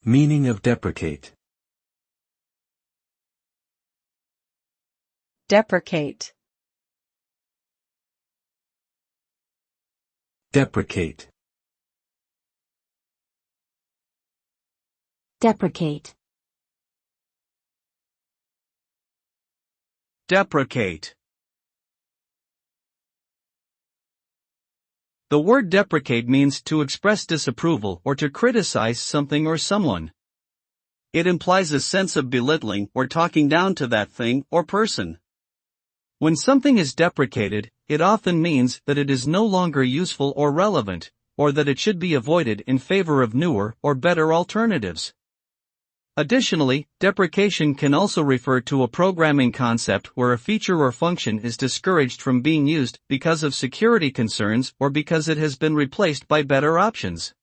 Meaning of deprecate. Deprecate. Deprecate. Deprecate. Deprecate. The word deprecate means to express disapproval or to criticize something or someone. It implies a sense of belittling or talking down to that thing or person. When something is deprecated, it often means that it is no longer useful or relevant, or that it should be avoided in favor of newer or better alternatives. Additionally, deprecation can also refer to a programming concept where a feature or function is discouraged from being used because of security concerns or because it has been replaced by better options.